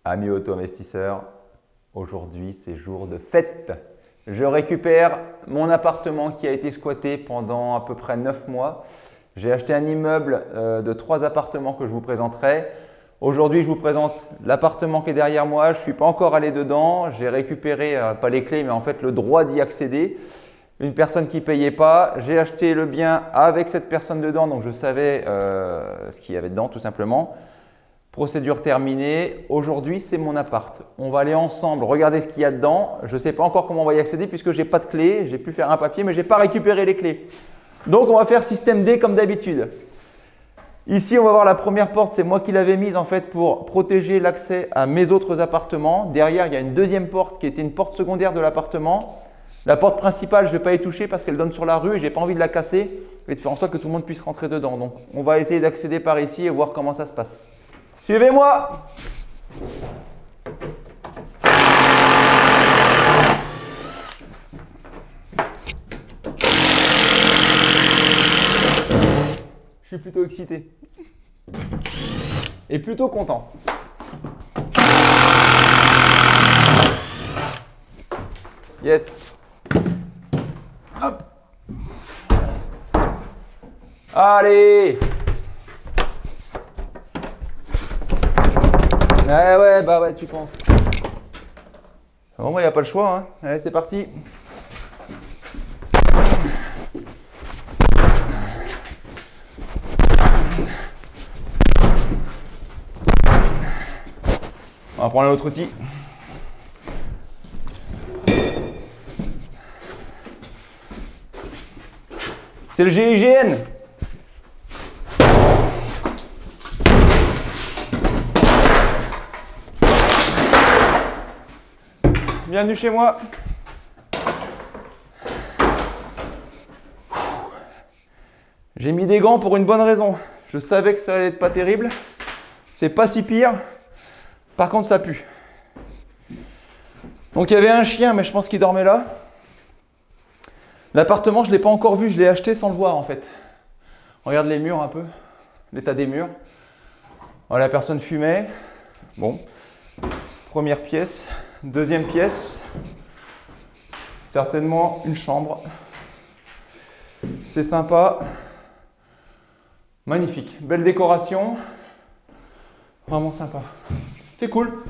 Amis auto-investisseurs, aujourd'hui c'est jour de fête. Je récupère mon appartement qui a été squatté pendant à peu près 9 mois. J'ai acheté un immeuble de 3 appartements que je vous présenterai. Aujourd'hui, je vous présente l'appartement qui est derrière moi. Je ne suis pas encore allé dedans. J'ai récupéré, pas les clés, mais en fait le droit d'y accéder. Une personne qui ne payait pas. J'ai acheté le bien avec cette personne dedans, donc je savais ce qu'il y avait dedans tout simplement. Procédure terminée. Aujourd'hui, c'est mon appart. On va aller ensemble regarder ce qu'il y a dedans. Je ne sais pas encore comment on va y accéder puisque je n'ai pas de clé. J'ai pu faire un papier, mais je n'ai pas récupéré les clés. Donc, on va faire système D comme d'habitude. Ici, on va voir la première porte. C'est moi qui l'avais mise en fait pour protéger l'accès à mes autres appartements. Derrière, il y a une deuxième porte qui était une porte secondaire de l'appartement. La porte principale, je ne vais pas y toucher parce qu'elle donne sur la rue et je n'ai pas envie de la casser et de faire en sorte que tout le monde puisse rentrer dedans. Donc, on va essayer d'accéder par ici et voir comment ça se passe. Suivez-moi! Je suis plutôt excité et plutôt content. Yes. Hop. Allez. Ouais, bah ouais, tu penses. Bon, moi, il n'y a pas le choix, hein. Allez, c'est parti. On va prendre un autre outil. C'est le GIGN. Bienvenue chez moi. J'ai mis des gants pour une bonne raison. Je savais que ça allait être pas terrible. C'est pas si pire. Par contre, ça pue. Donc, il y avait un chien, mais je pense qu'il dormait là. L'appartement, je ne l'ai pas encore vu. Je l'ai acheté sans le voir, en fait. Regarde les murs un peu. L'état des murs. Voilà, la personne fumait. Bon. Première pièce. Deuxième pièce. Certainement une chambre. C'est sympa. Magnifique. Belle décoration. Vraiment sympa. C'est cool.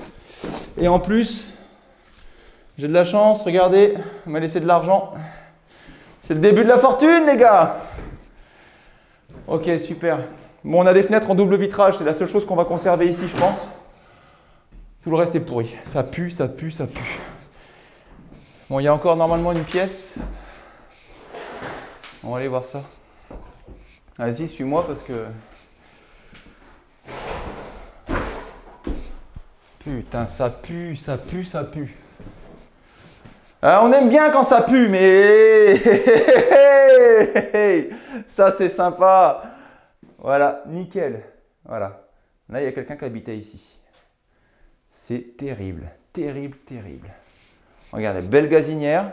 Et en plus, j'ai de la chance. Regardez, on m'a laissé de l'argent. C'est le début de la fortune, les gars. Ok, super. Bon, on a des fenêtres en double vitrage. C'est la seule chose qu'on va conserver ici, je pense. Tout le reste est pourri. Ça pue, ça pue, ça pue. Bon, il y a encore normalement une pièce. On va aller voir ça. Vas-y, suis-moi parce que... Putain, ça pue, ça pue, ça pue. On aime bien quand ça pue, mais... Ça, c'est sympa. Voilà, nickel. Voilà. Là, il y a quelqu'un qui habitait ici. C'est terrible, terrible, terrible. Regardez, belle gazinière.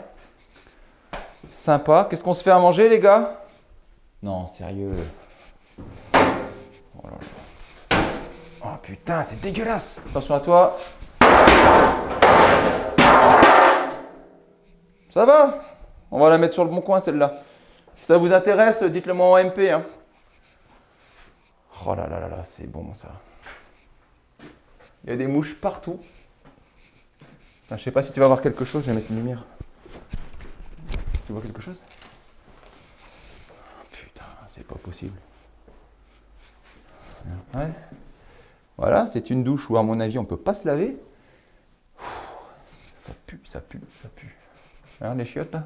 Sympa. Qu'est-ce qu'on se fait à manger, les gars? Non, sérieux. Oh là là. Oh putain, c'est dégueulasse. Attention à toi. Ça va? On va la mettre sur le bon coin, celle-là. Si ça vous intéresse, dites-le moi en MP. Hein. Oh là là là là, c'est bon ça. Il y a des mouches partout. Enfin, je sais pas si tu vas voir quelque chose, je vais mettre une lumière. Tu vois quelque chose? Putain, c'est pas possible. Ouais. Voilà, c'est une douche où à mon avis on peut pas se laver. Ça pue, ça pue, ça pue. Regarde les chiottes là.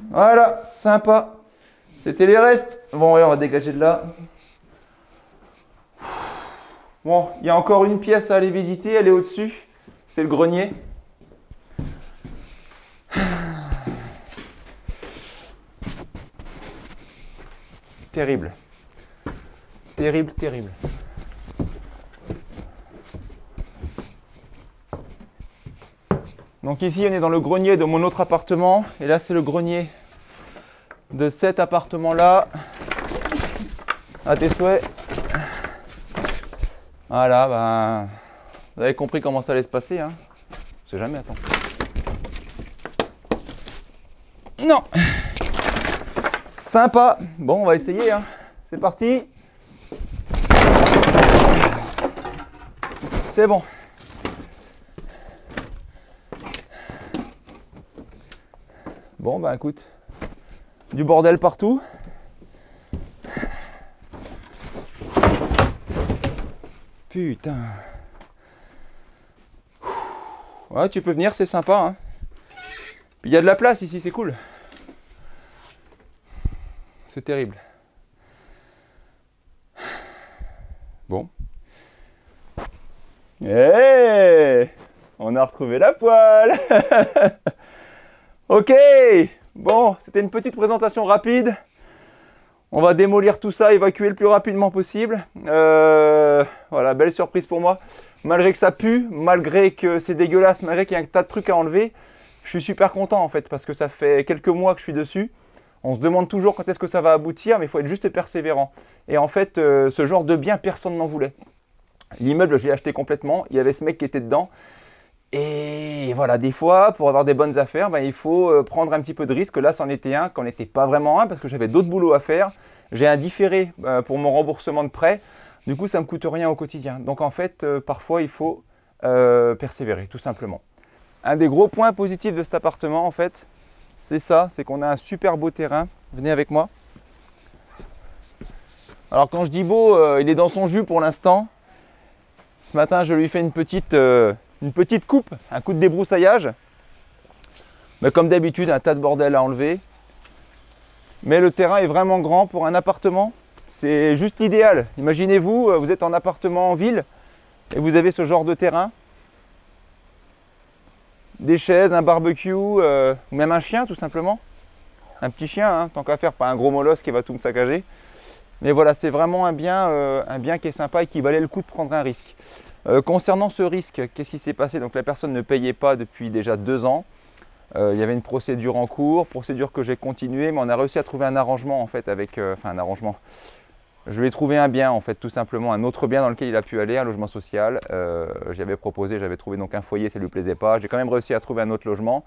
Voilà, sympa. C'était les restes. Bon, ouais, on va dégager de là. Bon, il y a encore une pièce à aller visiter. Elle est au-dessus. C'est le grenier. Terrible. Terrible, terrible. Donc ici, on est dans le grenier de mon autre appartement. Et là, c'est le grenier de cet appartement-là. À tes souhaits. Voilà, ben, vous avez compris comment ça allait se passer, hein. Je sais jamais, attends. Non. Sympa. Bon, on va essayer, hein. C'est parti. C'est bon. Bon, bah écoute, du bordel partout. Putain. Ouais, tu peux venir, c'est sympa, hein. Puis il y a de la place ici, c'est cool. C'est terrible. Bon. Hey, on a retrouvé la poêle. Ok. Bon, c'était une petite présentation rapide. On va démolir tout ça, évacuer le plus rapidement possible. Voilà, belle surprise pour moi. Malgré que ça pue, malgré que c'est dégueulasse, malgré qu'il y a un tas de trucs à enlever, je suis super content en fait, parce que ça fait quelques mois que je suis dessus. On se demande toujours quand est-ce que ça va aboutir, mais il faut être juste persévérant. Et en fait, ce genre de bien, personne n'en voulait. L'immeuble, je l'ai acheté complètement. Il y avait ce mec qui était dedans. Et voilà, des fois, pour avoir des bonnes affaires, ben, il faut prendre un petit peu de risque. Là, c'en était un, qu'en n'était pas vraiment un, parce que j'avais d'autres boulots à faire. J'ai un différé pour mon remboursement de prêt. Du coup, ça ne me coûte rien au quotidien. Donc en fait, parfois, il faut persévérer, tout simplement. Un des gros points positifs de cet appartement, en fait, c'est ça, c'est qu'on a un super beau terrain. Venez avec moi. Alors quand je dis beau, il est dans son jus pour l'instant. Ce matin, je lui fais une petite coupe, un coup de débroussaillage. Mais comme d'habitude, un tas de bordel à enlever. Mais le terrain est vraiment grand pour un appartement. C'est juste l'idéal. Imaginez-vous, vous êtes en appartement en ville et vous avez ce genre de terrain. Des chaises, un barbecue, ou même un chien tout simplement. Un petit chien, hein, tant qu'à faire, pas un gros molosse qui va tout me saccager. Mais voilà, c'est vraiment un bien qui est sympa et qui valait le coup de prendre un risque. Concernant ce risque, qu'est-ce qui s'est passé? Donc la personne ne payait pas depuis déjà 2 ans. Il y avait une procédure en cours, procédure que j'ai continuée, mais on a réussi à trouver un arrangement en fait avec, un arrangement. Je lui ai trouvé un bien en fait, tout simplement, un autre bien dans lequel il a pu aller, un logement social. J'avais proposé, j'avais trouvé donc un foyer, ça ne lui plaisait pas. J'ai quand même réussi à trouver un autre logement.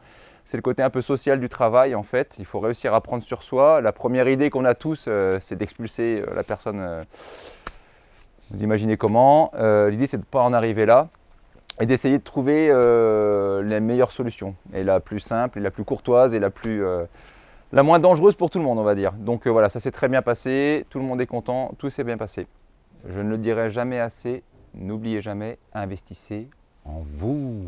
C'est le côté un peu social du travail en fait. Il faut réussir à prendre sur soi. La première idée qu'on a tous, c'est d'expulser la personne. Vous imaginez comment. L'idée c'est de ne pas en arriver là et d'essayer de trouver les meilleures solutions. Et la plus simple, et la plus courtoise et la moins dangereuse pour tout le monde, on va dire. Donc voilà, ça s'est très bien passé, tout le monde est content, tout s'est bien passé. Je ne le dirai jamais assez, n'oubliez jamais, investissez en vous.